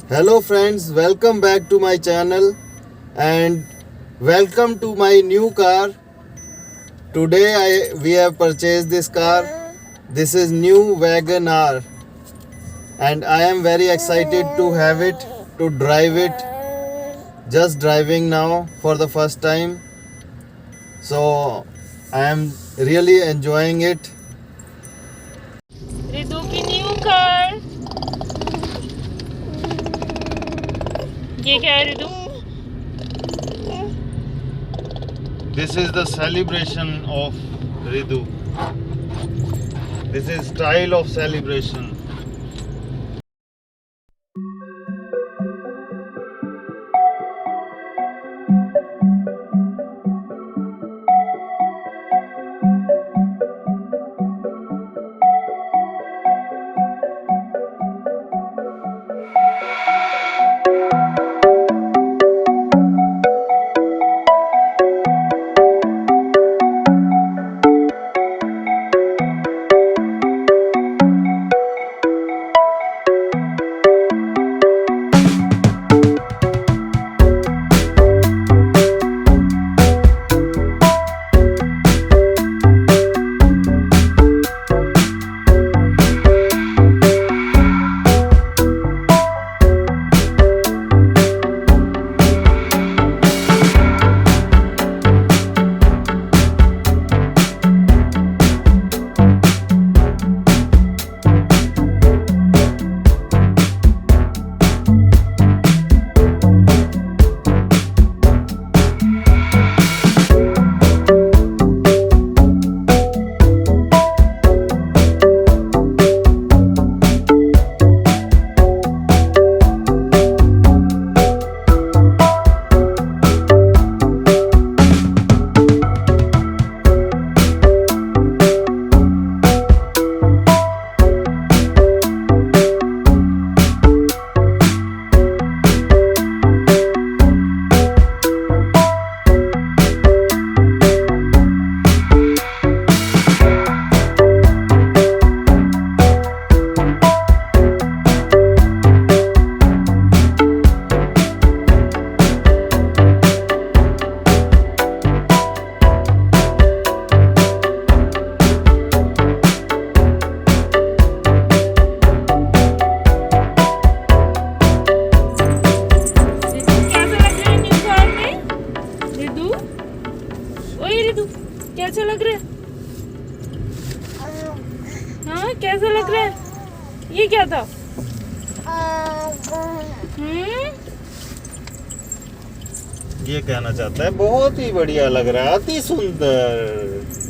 Hello friends, welcome back to my channel and welcome to my new car. Today we have purchased this car. This is new Wagon R and I am very excited to have it, to drive it. Just driving now for the first time. So I am really enjoying it. Ridu की new car. ये क्या है Ridu? This is the celebration of Ridu. This is style of celebration. कैसा लग रहा है? हाँ, कैसा लग रहा है? ये क्या था? ये कहना चाहता है बहुत ही बढ़िया लग रहा है, अति सुंदर।